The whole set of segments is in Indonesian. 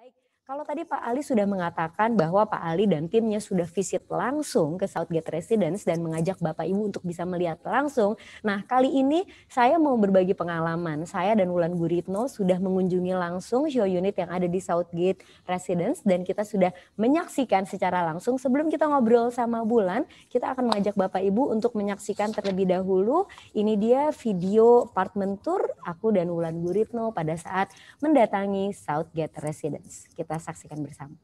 Baik, kalau tadi Pak Ali sudah mengatakan bahwa Pak Ali dan timnya sudah visit langsung ke Southgate Residence dan mengajak Bapak Ibu untuk bisa melihat langsung. Nah, kali ini saya mau berbagi pengalaman. Saya dan Wulan Guritno sudah mengunjungi langsung show unit yang ada di Southgate Residence dan kita sudah menyaksikan secara langsung. Sebelum kita ngobrol sama Wulan, kita akan mengajak Bapak Ibu untuk menyaksikan terlebih dahulu. Ini dia video apartment tour aku dan Wulan Guritno pada saat mendatangi Southgate Residence. Kita saksikan bersama.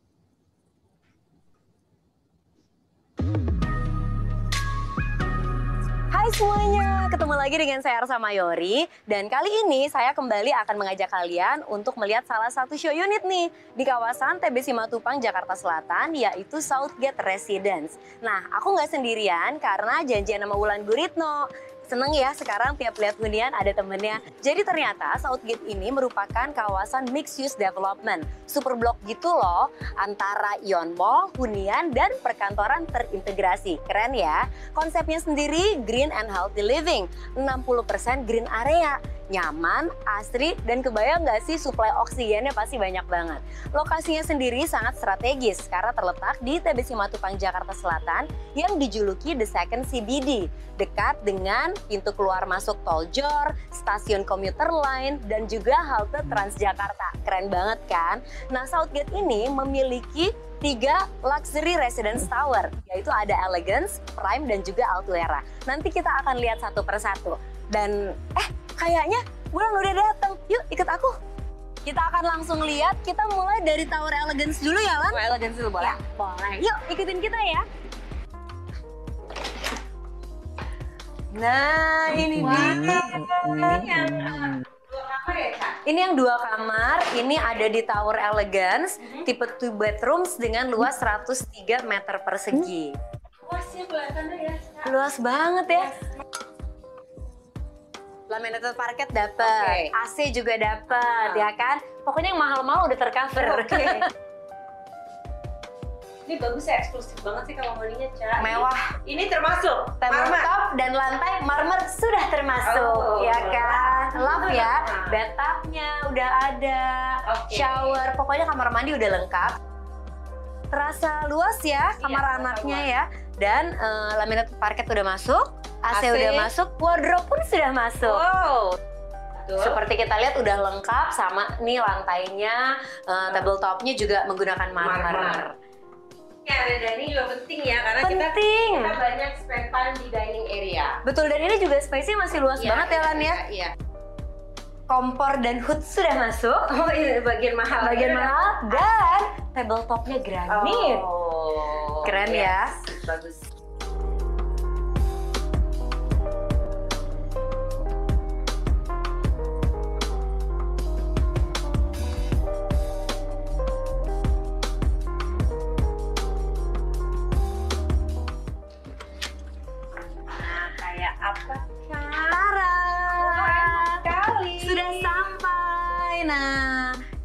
Hai semuanya, ketemu lagi dengan saya Arsa Mayori. Dan kali ini saya kembali akan mengajak kalian untuk melihat salah satu show unit nih di kawasan TB Simatupang, Jakarta Selatan, yaitu Southgate Residence. Nah, aku nggak sendirian karena janjian sama Wulan Guritno. Seneng ya sekarang tiap lihat hunian ada temennya. Jadi ternyata Southgate ini merupakan kawasan mixed use development. Super block gitu loh, antara Ion Mall, hunian, dan perkantoran terintegrasi. Keren ya. Konsepnya sendiri green and healthy living. 60% green area. Nyaman, asri, dan kebayang nggak sih suplai oksigennya pasti banyak banget. Lokasinya sendiri sangat strategis karena terletak di TB Simatupang, Jakarta Selatan yang dijuluki The Second CBD. Dekat dengan pintu keluar masuk tol Jor, stasiun komuter line, dan juga halte Transjakarta. Keren banget kan? Nah, Southgate ini memiliki 3 luxury residence tower, yaitu ada Elegance, Prime, dan juga Altuera. Nanti kita akan lihat satu persatu. Dan kayaknya Wulan udah datang. Yuk ikut aku. Kita akan langsung lihat. Kita mulai dari Tower Elegance dulu ya, Lan? Elegance dulu boleh? Ya, boleh. Yuk ikutin kita ya. Nah, ini dia. Ini yang 2 kamar, ini ada di Tower Elegance, tipe 2 bedrooms dengan luas 103 meter persegi. Luasnya kelihatannya ya. Luas banget ya. Laminated parket dapet, AC juga dapet, ya kan? Pokoknya yang mahal-mahal udah tercover. Ini bagus ya, eksklusif banget sih kalau maunya, Ca. Mewah. Ini termasuk Tabletop dan lantai marmer sudah termasuk, ya kan? Love ya, bathtubnya udah ada, shower, pokoknya kamar mandi udah lengkap. Terasa luas ya kamar anaknya ya, dan laminated parket udah masuk, AC udah masuk, wardrobe pun sudah masuk. Wow. Seperti kita lihat udah lengkap sama nih lantainya, tabletopnya juga menggunakan marmer. Ya, dan ini juga penting ya, karena kita banyak spend time di dining area. Betul, dan ini juga space-nya masih luas banget ya, Lan ya. Iya. Kompor dan hood sudah masuk. Oh, ini bagian mahal. Bagian mahal, dan tabletopnya granit. Oh, keren ya. Bagus.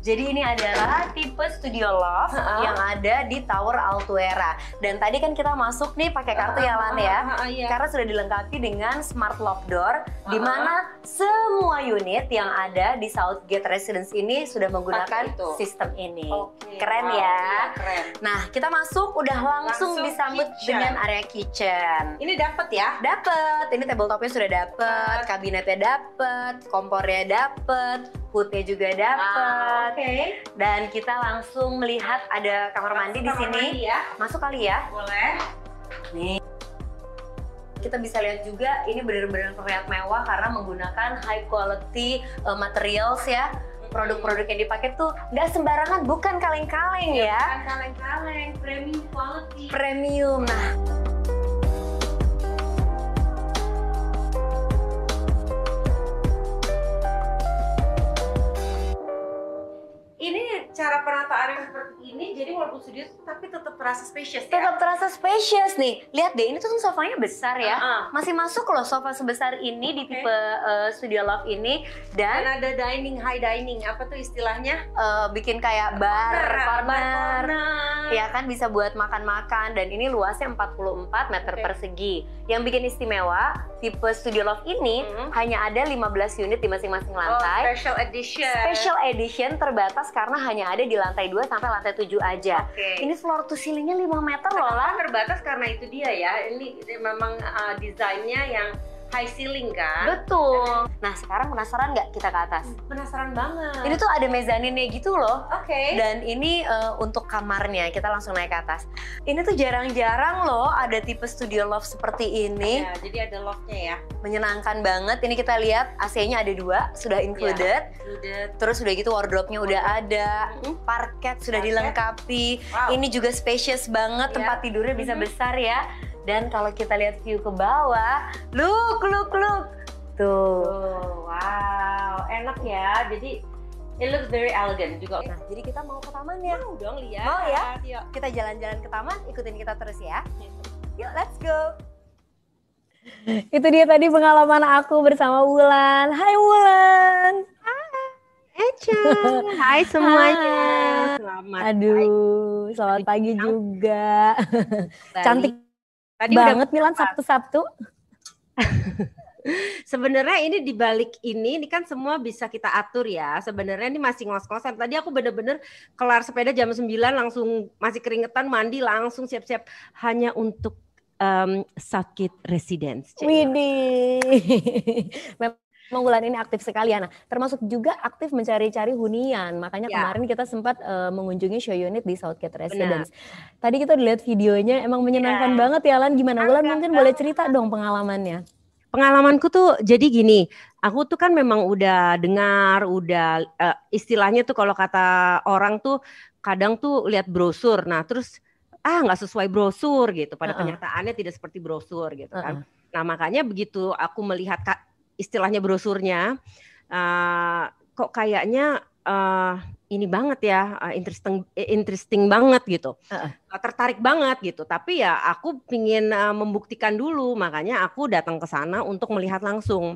Jadi ini adalah tipe studio loft yang ada di Tower Altuera. Dan tadi kan kita masuk nih pakai kartu ya, Lan ya. Karena sudah dilengkapi dengan smart lock door, di mana semua unit yang ada di Southgate Residence ini sudah menggunakan sistem ini. Keren ya. Keren. Nah, kita masuk udah langsung disambut dengan area kitchen. Ini dapat ya? Dapat. Ini tabletopnya sudah dapat, kabinetnya dapat, kompornya dapat, hoodnya juga dapat. Dan kita langsung melihat ada kamar mandi di sini. Ya. Masuk kali ya? Boleh. Nih. Kita bisa lihat juga ini benar-benar terlihat mewah karena menggunakan high quality materials ya. Produk-produk yang dipakai tuh nggak sembarangan, bukan kaleng-kaleng ya. Bukan kaleng-kaleng, premium quality. Premium. Nah. Ini cara penataan yang seperti ini, jadi walaupun studio tapi tetap terasa spacious ya? Tetap terasa spacious nih. Lihat deh, ini tuh sofanya besar ya. Masih masuk loh sofa sebesar ini di tipe studio loft ini. Dan ada dining, high dining, apa tuh istilahnya? Bikin kayak bar corner. Ya kan, bisa buat makan-makan. Dan ini luasnya 44 meter persegi. Yang bikin istimewa, tipe studio loft ini hanya ada 15 unit di masing-masing lantai. Special edition. Special edition terbatas karena hanya yang ada di lantai 2 sampai lantai 7 aja. Ini floor to ceilingnya 5 meter loh lah. Terbatas karena itu dia ya. Ini memang desainnya yang high ceiling kan? Betul. Nah sekarang penasaran nggak kita ke atas? Penasaran banget. Ini tuh ada mezaninnya gitu loh. Oke. Dan ini untuk kamarnya, kita langsung naik ke atas. Ini tuh jarang-jarang loh ada tipe studio loft seperti ini. Ya, jadi ada loftnya ya. Menyenangkan banget. Ini kita lihat AC-nya ada 2, sudah included. Terus udah gitu wardrobe-nya udah ada. Parket sudah dilengkapi. Wow. Ini juga spacious banget, tempat tidurnya bisa besar ya. Dan kalau kita lihat view ke bawah, look. Tuh. Wow, enak ya. Jadi it looks very elegant juga. Nah, jadi kita mau ke taman ya? Mau dong lihat. Mau ya? Yuk. Kita jalan-jalan ke taman, ikutin kita terus ya. Yuk, let's go. Itu dia tadi pengalaman aku bersama Wulan. Hai Wulan. Echa. Hai semuanya. Selamat Aduh, selamat pagi juga. pagi. Cantik Tadi banget Milan Sabtu-Sabtu. Sebenarnya ini di balik ini kan semua bisa kita atur ya. Sebenarnya ini masih ngos-ngosan. Tadi aku bener-bener kelar sepeda jam 9 langsung masih keringetan, mandi langsung siap-siap hanya untuk Southgate Residence. Widih. Memang Wulan ini aktif sekali ya. Nah, termasuk juga aktif mencari-cari hunian. Makanya kemarin kita sempat mengunjungi show unit di Southgate Residence. Tadi kita lihat videonya, emang menyenangkan banget ya Lan. Gimana Wulan, mungkin boleh cerita dong pengalamannya? Pengalamanku tuh jadi gini, aku tuh kan memang udah dengar, istilahnya tuh kalau kata orang tuh kadang tuh lihat brosur, nah terus nggak sesuai brosur gitu, pada kenyataannya tidak seperti brosur gitu kan. Nah makanya begitu aku melihat istilahnya brosurnya, kok kayaknya ini banget ya, interesting banget gitu, tertarik banget gitu. Tapi ya aku pingin membuktikan dulu, makanya aku datang ke sana untuk melihat langsung,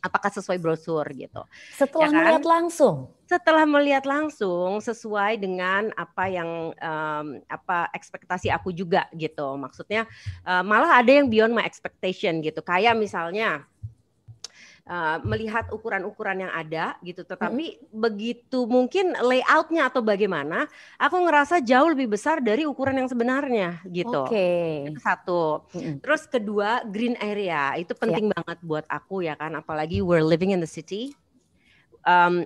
apakah sesuai brosur gitu. Setelah melihat langsung? Setelah melihat langsung sesuai dengan apa yang ekspektasi aku juga gitu. Maksudnya malah ada yang beyond my expectation gitu. Kayak misalnya melihat ukuran-ukuran yang ada gitu, tetapi begitu mungkin layoutnya atau bagaimana, aku ngerasa jauh lebih besar dari ukuran yang sebenarnya gitu. Itu satu. Terus kedua, green area itu penting banget buat aku ya kan, apalagi we're living in the city,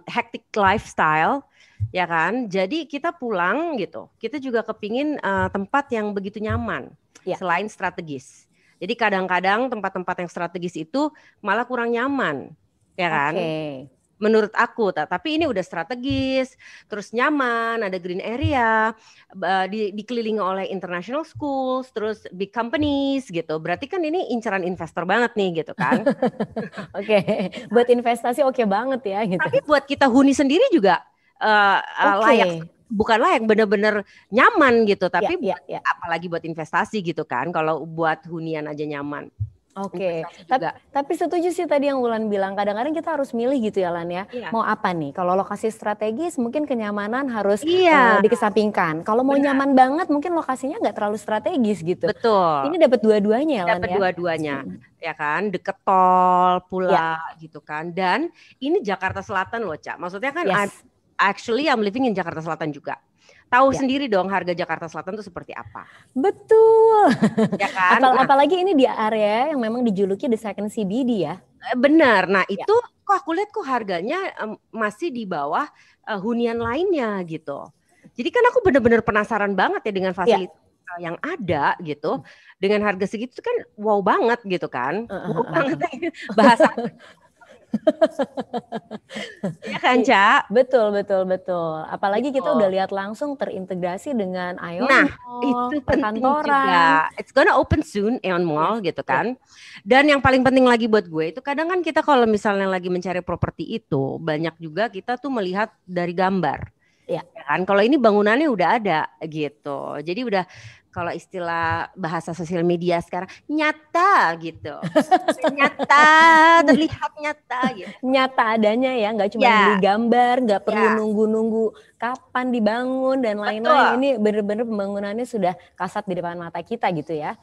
hectic lifestyle ya kan. Jadi kita pulang gitu, kita juga kepingin tempat yang begitu nyaman selain strategis. Jadi kadang-kadang tempat-tempat yang strategis itu malah kurang nyaman, ya kan? Menurut aku, tapi ini udah strategis, terus nyaman, ada green area, dikelilingi oleh international schools, terus big companies gitu. Berarti kan ini inceran investor banget nih gitu kan? Buat investasi oke banget ya gitu. Tapi buat kita huni sendiri juga layak. Bukanlah yang benar-benar nyaman gitu, tapi apalagi buat investasi gitu kan, kalau buat hunian aja nyaman. Tapi setuju sih tadi yang Wulan bilang, kadang-kadang kita harus milih gitu ya Lan ya, mau apa nih, kalau lokasi strategis mungkin kenyamanan harus dikesampingkan, kalau mau nyaman banget mungkin lokasinya nggak terlalu strategis gitu. Betul. Ini dapat dua-duanya ya Lan ya. Dapat dua-duanya ya kan, deket tol pula gitu kan, dan ini Jakarta Selatan loh Cak, maksudnya kan actually I'm living in Jakarta Selatan juga. Tahu sendiri dong harga Jakarta Selatan itu seperti apa. Betul. Ya kan? Apalagi ini di area yang memang dijuluki the second CBD ya. Benar. Nah itu kok aku lihat kok harganya masih di bawah hunian lainnya gitu. Jadi kan aku benar-benar penasaran banget ya dengan fasilitas yang ada gitu. Dengan harga segitu kan wow banget gitu kan. Wow banget bahasa. Ya kan Cak? Betul. Apalagi kita udah lihat langsung terintegrasi dengan Aeon Mall, itu perkantoran juga. It's gonna open soon Aeon Mall gitu kan. Dan yang paling penting lagi buat gue itu kadang kan kita kalau misalnya lagi mencari properti itu banyak juga kita tuh melihat dari gambar. Ya kan, kalau ini bangunannya udah ada gitu. Jadi udah kalau istilah bahasa sosial media sekarang nyata gitu. Nyata, terlihat nyata gitu. Nyata adanya ya, nggak cuma beli gambar, nggak perlu nunggu-nunggu kapan dibangun dan lain-lain. Ini bener-bener pembangunannya sudah kasat di depan mata kita gitu ya.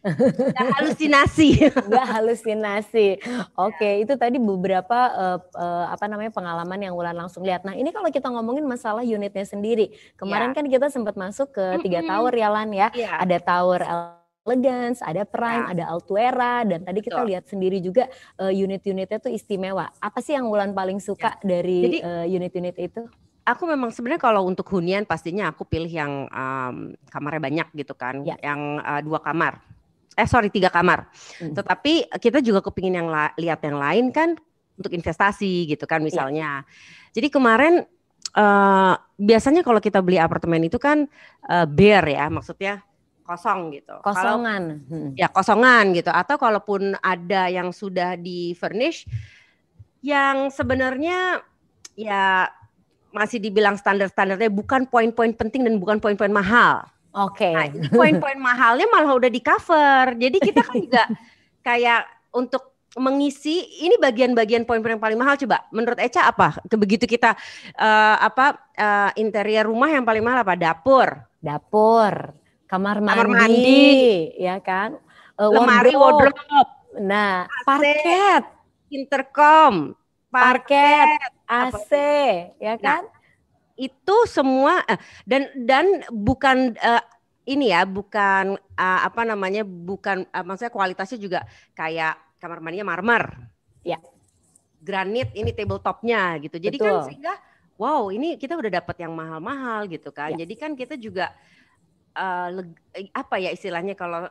Nggak halusinasi. Nggak halusinasi. Oke, itu tadi beberapa apa namanya pengalaman yang Wulan langsung lihat. Nah, ini kalau kita ngomongin masalah unitnya sendiri. Kemarin Ya. kan kita sempat masuk ke 3 tower ya Lan ya. Iya, Ada tower Elegance, ada Prime, ya, ada Altuera, dan tadi kita betul. lihat sendiri juga unit-unitnya tuh istimewa. Apa sih yang Wulan paling Ya. suka dari Jadi unit-unit itu? aku memang sebenarnya kalau untuk hunian pastinya aku pilih yang kamarnya banyak gitu kan, Ya. yang 2 kamar. Sorry 3 kamar. Tetapi kita juga kepingin yang lihat yang lain kan untuk investasi gitu kan misalnya. Jadi kemarin biasanya kalau kita beli apartemen itu kan bare ya, maksudnya kosong gitu. Kosongan. Ya kosongan gitu. Atau kalaupun ada yang sudah di furnish, yang sebenarnya ya masih dibilang standar-standarnya, bukan poin-poin penting dan bukan poin-poin mahal. Oke. Nah, ini poin-poin mahalnya malah udah di cover. Jadi kita kan juga kayak untuk mengisi ini bagian-bagian poin-poin yang paling mahal. Coba menurut Eca apa? Begitu kita interior rumah yang paling mahal apa? Dapur, kamar mandi, ya kan? Lemari, wardrobe. Nah, AC, parket, intercom, parket, AC, ya kan? Nah, itu semua dan bukan ini ya, bukan apa namanya, bukan maksudnya kualitasnya juga kayak kamar mandinya marmer, ya, granit ini tabletopnya gitu. Jadi betul. kan sehingga wow ini kita udah dapat yang mahal-mahal gitu kan. Ya. Jadi kan kita juga apa ya istilahnya kalau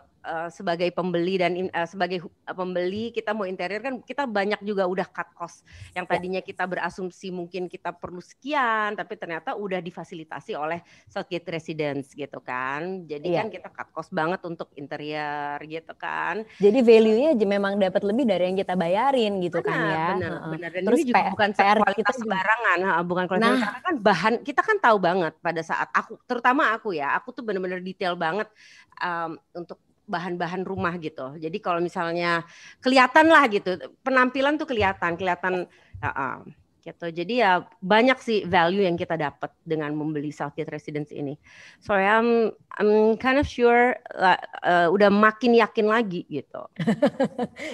sebagai pembeli dan sebagai pembeli kita mau interior kan kita banyak juga udah cut cost yang tadinya kita berasumsi mungkin kita perlu sekian tapi ternyata udah difasilitasi oleh Southgate Residence gitu kan. Jadi kan kita cut cost banget untuk interior gitu kan. Jadi value-nya memang dapat lebih dari yang kita bayarin gitu kan ya. Benar. Dan terus ini juga bukan kualitas kita sembarangan, bukan kualitas karena kan bahan kita kan tahu banget pada saat terutama aku tuh benar-benar detail banget untuk bahan-bahan rumah gitu. Jadi kalau misalnya kelihatan lah gitu, penampilan tuh kelihatan gitu. Jadi ya banyak sih value yang kita dapat dengan membeli Southgate Residence ini. So I'm kind of sure udah makin yakin lagi gitu.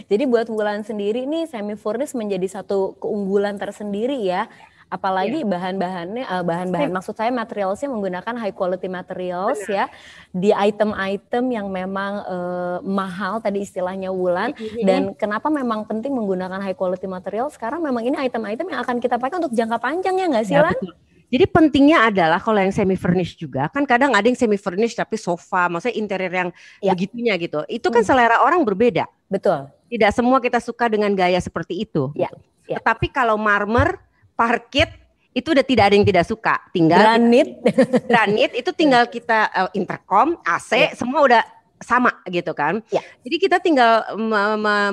Jadi buat Wulan sendiri nih semi furnish menjadi satu keunggulan tersendiri ya. Apalagi bahan-bahannya, maksud saya materialsnya menggunakan high quality materials. Benar. Ya, di item-item yang memang mahal tadi istilahnya Wulan. Dan kenapa memang penting menggunakan high quality materials? Karena memang ini item-item yang akan kita pakai untuk jangka panjang ya nggak sih Lan? Betul. Jadi pentingnya adalah kalau yang semi furnish juga kan kadang ada yang semi furnish tapi sofa, maksudnya interior yang begitunya gitu. Itu kan selera orang berbeda. Betul. Tidak semua kita suka dengan gaya seperti itu. Ya. Gitu. Tetapi kalau marmer, parket itu udah tidak ada yang tidak suka. Tinggal granit itu tinggal kita intercom, AC semua udah sama gitu kan. Ya. Jadi kita tinggal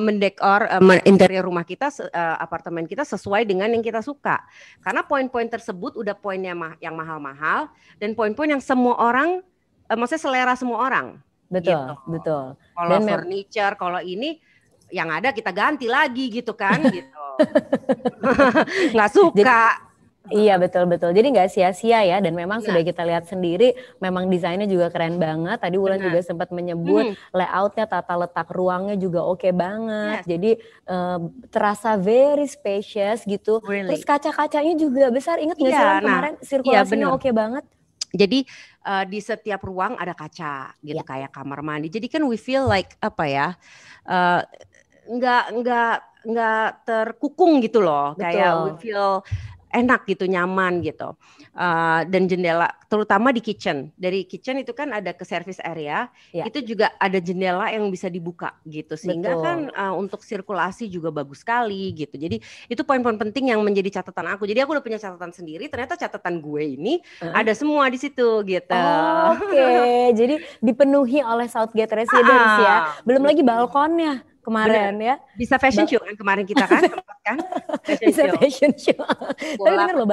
mendekor interior rumah kita, apartemen kita sesuai dengan yang kita suka. Karena poin-poin tersebut udah poinnya yang mahal-mahal dan poin-poin yang semua orang, maksudnya selera semua orang. Betul, gitu. Betul. Kalau furniture, kalau ini yang ada kita ganti lagi gitu kan gitu. Nggak suka. Iya betul. Jadi nggak sia-sia ya, dan memang sudah kita lihat sendiri memang desainnya juga keren banget. Tadi Wulan juga sempat menyebut layoutnya, tata letak ruangnya juga oke banget. Jadi terasa very spacious gitu. Terus kaca-kacanya juga besar, ingat nggak sih kemarin sirkulasinya oke banget. Jadi di setiap ruang ada kaca gitu kayak kamar mandi. Jadi kan we feel like apa ya, nggak terkukung gitu loh. Betul. Kayak we feel enak gitu, nyaman gitu. Dan jendela, terutama di kitchen. Dari kitchen itu kan ada ke service area, itu juga ada jendela yang bisa dibuka gitu. Sehingga kan untuk sirkulasi juga bagus sekali gitu. Jadi itu poin-poin penting yang menjadi catatan aku. Jadi aku udah punya catatan sendiri, ternyata catatan gue ini ada semua di situ gitu. Oke, jadi dipenuhi oleh Southgate Residence ya. Belum lagi balkonnya. Kemarin ya. Bisa fashion show kan kemarin kita kan sempat kan fashion show. Tapi bener loh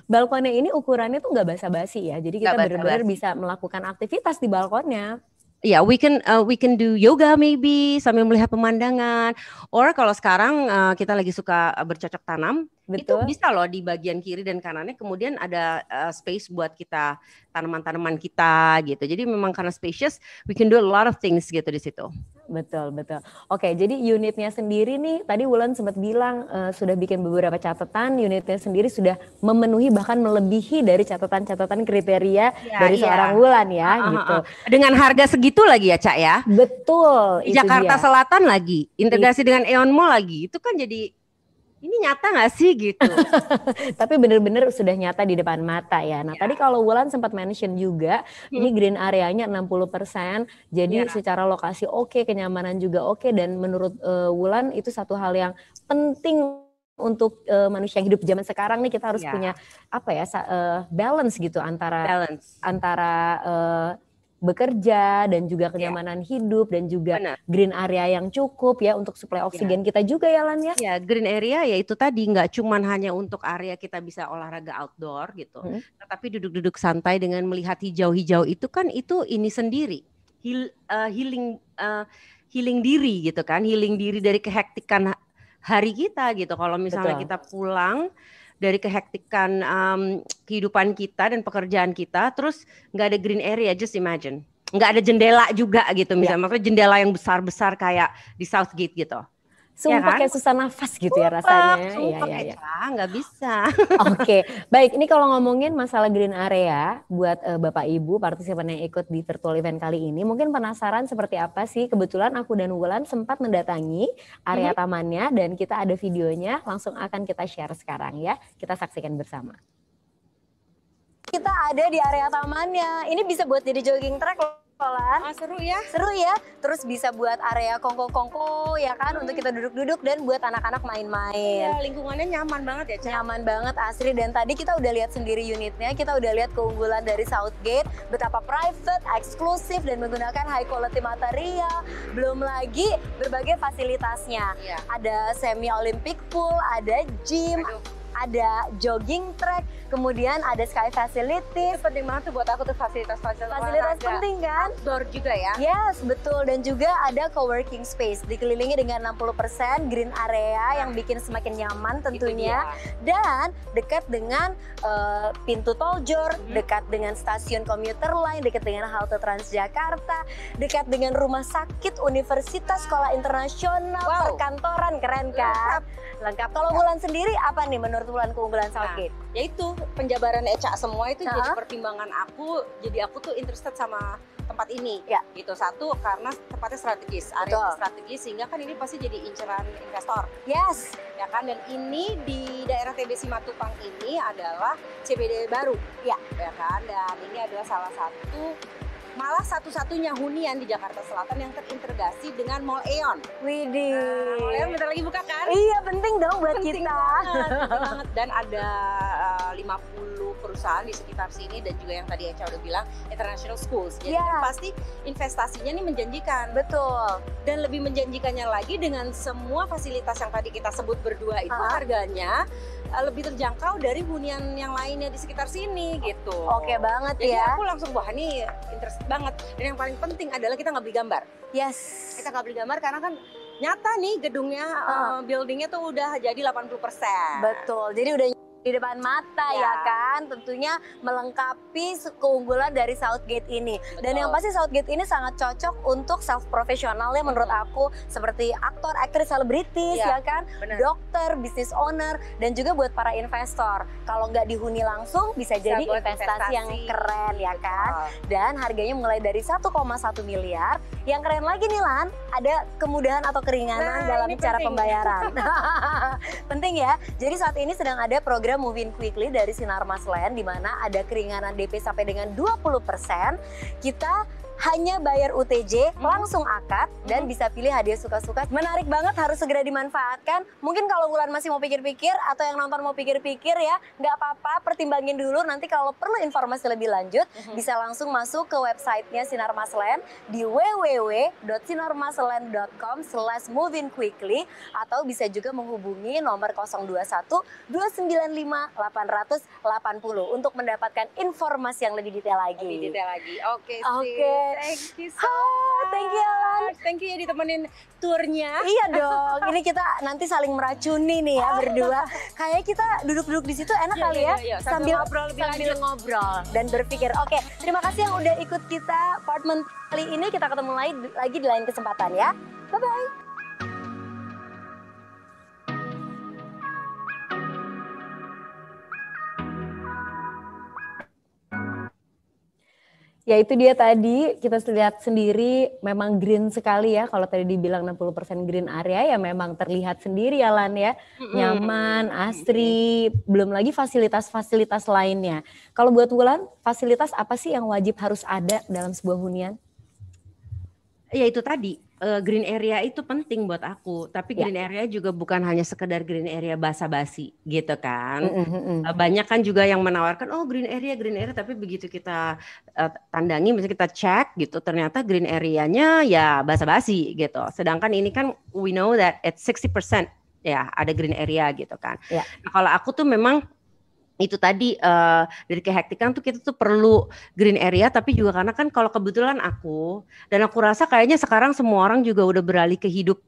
balkonnya ini ukurannya tuh nggak basa-basi ya. Jadi kita benar-benar bisa melakukan aktivitas di balkonnya. Ya, we can do yoga maybe sambil melihat pemandangan. Or kalau sekarang kita lagi suka bercocok tanam, itu bisa loh di bagian kiri dan kanannya. Kemudian ada space buat kita tanaman-tanaman kita gitu. Jadi memang karena spacious, we can do a lot of things gitu di situ. Betul, betul. Oke, jadi unitnya sendiri nih, tadi Wulan sempat bilang sudah bikin beberapa catatan, unitnya sendiri sudah memenuhi bahkan melebihi dari catatan-catatan kriteria dari seorang Wulan ya, gitu. Dengan harga segitu lagi ya, Cak ya? Betul, Di Jakarta Selatan lagi, integrasi dengan Aeon Mall lagi, itu kan jadi ini nyata nggak sih gitu? Tapi bener-bener sudah nyata di depan mata ya. Nah tadi kalau Wulan sempat mention juga, ini green areanya 60%, jadi secara lokasi oke, kenyamanan juga oke, dan menurut Wulan itu satu hal yang penting untuk manusia yang hidup zaman sekarang nih, kita harus punya apa ya, balance gitu antara bekerja dan juga kenyamanan hidup dan juga green area yang cukup ya untuk suplai oksigen kita juga ya Lan ya. Ya, green area ya itu tadi nggak cuman hanya untuk area kita bisa olahraga outdoor gitu, tetapi duduk-duduk santai dengan melihat hijau-hijau itu kan itu ini sendiri healing diri gitu kan, healing diri dari kehektikan hari kita gitu. Kalau misalnya kita pulang dari kehektikan kehidupan kita dan pekerjaan kita, terus nggak ada green area, just imagine. Nggak ada jendela juga gitu, misalnya maksudnya jendela yang besar-besar kayak di Southgate gitu. Sumpah kayak susah nafas gitu ya rasanya. Iya, nggak bisa. Oke, baik. Ini kalau ngomongin masalah green area buat Bapak Ibu partisipan yang ikut di virtual event kali ini, mungkin penasaran seperti apa sih? Kebetulan aku dan Wulan sempat mendatangi area tamannya dan kita ada videonya, langsung akan kita share sekarang ya. Kita saksikan bersama. Kita ada di area tamannya. Ini bisa buat jadi jogging track loh. Seru ya? Seru ya, terus bisa buat area kongko-kongko ya kan, untuk kita duduk-duduk dan buat anak-anak main-main. Iya, lingkungannya nyaman banget ya, Cak. Nyaman banget asri, dan tadi kita udah lihat sendiri unitnya, kita udah lihat keunggulan dari Southgate, betapa private, eksklusif dan menggunakan high quality material, belum lagi berbagai fasilitasnya. Ada semi Olympic pool, ada gym, ada jogging track, kemudian ada sky facilities. Itu penting banget tuh buat aku tuh fasilitas penting kan? Outdoor juga ya? Yes, betul. Dan juga ada co-working space, dikelilingi dengan 60% green area yang bikin semakin nyaman tentunya. Dan dekat dengan pintu tol Jor, dekat dengan stasiun komuter line, dekat dengan halte Transjakarta, dekat dengan rumah sakit, universitas, sekolah internasional, perkantoran, keren kan? Lengkap. Kalau Wulan sendiri apa nih menurut Wulan keunggulan Southgate? Yaitu penjabaran Eca semua itu jadi pertimbangan aku, jadi aku tuh interested sama tempat ini. Gitu, satu karena tempatnya strategis, area strategis, sehingga kan ini pasti jadi inceran investor. Yes. Ya kan, dan ini di daerah TB Simatupang ini adalah CBD baru. Ya kan, dan ini adalah salah satu, malah satu-satunya hunian di Jakarta Selatan yang terintegrasi dengan Mall Aeon. Widih. Nah, Mall Aeon bentar lagi buka kan? Iya, penting dong buat penting kita. Banget. Dan ada 50 perusahaan di sekitar sini, dan juga yang tadi Eca udah bilang international schools. Jadi pasti investasinya nih menjanjikan. Betul. Dan lebih menjanjikannya lagi dengan semua fasilitas yang tadi kita sebut berdua itu harganya lebih terjangkau dari hunian yang lainnya di sekitar sini gitu. Oke banget. Jadi aku langsung, wah ini interest banget. Dan yang paling penting adalah kita nggak beli gambar. Yes. Kita nggak beli gambar karena kan nyata nih gedungnya, buildingnya tuh udah jadi 80%. Betul, jadi udah di depan mata ya kan, tentunya melengkapi keunggulan dari Southgate ini. Dan yang pasti Southgate ini sangat cocok untuk self profesional ya menurut aku, seperti aktor, aktris, selebritis ya kan, dokter, business owner, dan juga buat para investor. Kalau nggak dihuni langsung bisa jadi investasi yang keren ya kan. Dan harganya mulai dari 1,1 miliar. Yang keren lagi nih Lan, ada kemudahan atau keringanan dalam cara pembayaran. Penting ya. Jadi saat ini sedang ada program Move In Quickly dari Sinarmas Land, di mana ada keringanan DP sampai dengan 20%. Kita hanya bayar UTJ, langsung akad, dan bisa pilih hadiah suka-suka. Menarik banget, harus segera dimanfaatkan. Mungkin kalau Wulan masih mau pikir-pikir, atau yang nonton mau pikir-pikir ya, nggak apa-apa, pertimbangin dulu. Nanti kalau perlu informasi lebih lanjut, bisa langsung masuk ke websitenya Sinarmas Land di www.sinarmasland.com/moveinquickly, atau bisa juga menghubungi nomor 021 295 880 untuk mendapatkan informasi yang lebih detail lagi. Oke. Thank you so much. Thank you Alan. Thank you ya ditemenin turnya. Iya dong, ini kita nanti saling meracuni nih ya berdua. Kayaknya kita duduk-duduk di situ enak kali ya, sambil ngobrol lebih sambil lanjut. ngobrol dan berpikir. Oke, terima kasih yang udah ikut kita apartemen kali ini. Kita ketemu lagi di lain kesempatan ya. Bye bye. Ya itu dia tadi, kita lihat sendiri memang green sekali ya. Kalau tadi dibilang 60% green area ya memang terlihat sendiri ya Lan ya. Nyaman, asri, belum lagi fasilitas-fasilitas lainnya. Kalau buat Wulan, fasilitas apa sih yang wajib harus ada dalam sebuah hunian? Ya itu tadi, green area itu penting buat aku. Tapi green area juga bukan hanya sekedar green area basa-basi gitu kan. Banyak kan juga yang menawarkan, oh green area, tapi begitu kita tandangi, misalnya kita cek gitu, ternyata green area-nya ya basa-basi gitu. Sedangkan ini kan we know that it's 60% ya ada green area gitu kan. Nah, kalau aku tuh memang itu tadi dari kehektikan tuh kita tuh perlu green area, tapi juga karena kan kalau kebetulan aku rasa kayaknya sekarang semua orang juga udah beralih ke hidup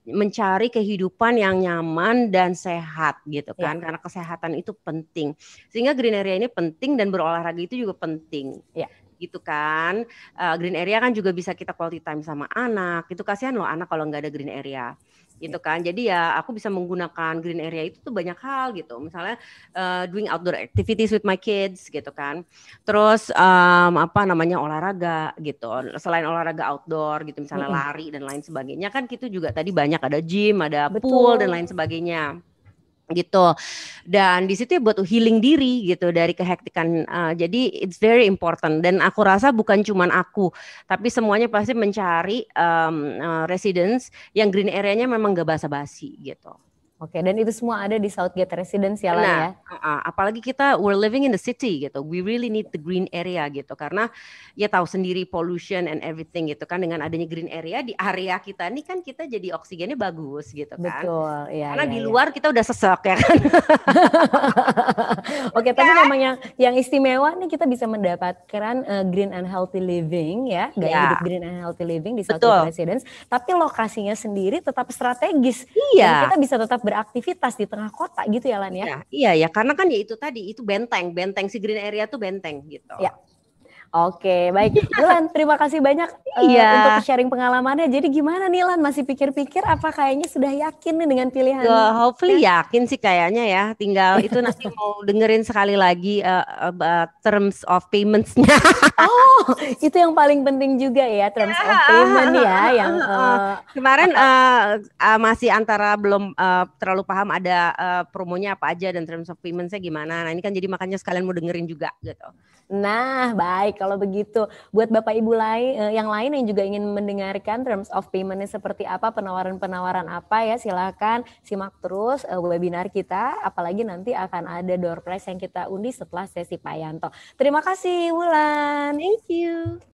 mencari kehidupan yang nyaman dan sehat gitu kan, karena kesehatan itu penting, sehingga green area ini penting dan berolahraga itu juga penting. Gitu kan, green area kan juga bisa kita quality time sama anak, itu kasihan loh anak kalau nggak ada green area gitu kan. Jadi ya aku bisa menggunakan green area itu tuh banyak hal gitu, misalnya doing outdoor activities with my kids gitu kan, terus olahraga gitu, selain olahraga outdoor gitu, misalnya lari dan lain sebagainya kan, gitu juga tadi banyak, ada gym, ada pool dan lain sebagainya gitu. Dan di situ ya buat healing diri gitu dari kehektikan. Jadi it's very important, dan aku rasa bukan cuman aku, tapi semuanya pasti mencari residence yang green area-nya memang gak basa-basi gitu. Oke, dan itu semua ada di Southgate Residence ya Lan ya. Apalagi kita we're living in the city gitu, we really need the green area gitu, karena ya tahu sendiri pollution and everything gitu kan, dengan adanya green area di area kita nih kan kita jadi oksigennya bagus gitu kan. Betul, iya. Karena di luar kita udah sesek ya kan. Oke, tapi memang yang istimewa nih kita bisa mendapatkan green and healthy living ya, gaya hidup green and healthy living di Southgate Residence, tapi lokasinya sendiri tetap strategis. Dan kita bisa tetap beraktivitas di tengah kota gitu ya Lan ya. Iya, karena kan ya itu tadi, itu benteng si green area tuh benteng gitu. Ya. Oke, baik. Lan, terima kasih banyak untuk sharing pengalamannya. Jadi gimana nih Lan, masih pikir-pikir apa kayaknya sudah yakin nih dengan pilihan? Hopefully yakin sih kayaknya ya. Tinggal itu nanti mau dengerin sekali lagi terms of payments-nya. Oh, itu yang paling penting juga ya, terms of payment ya. Yang kemarin masih antara belum terlalu paham ada promonya apa aja dan terms of payment-nya gimana. Nah ini kan jadi makanya sekalian mau dengerin juga gitu. Nah, baik kalau begitu. Buat Bapak Ibu yang lain yang juga ingin mendengarkan terms of payment-nya seperti apa, penawaran-penawaran apa ya, silakan simak terus webinar kita. Apalagi nanti akan ada door prize yang kita undi setelah sesi Pak Yanto. Terima kasih Wulan. Thank you.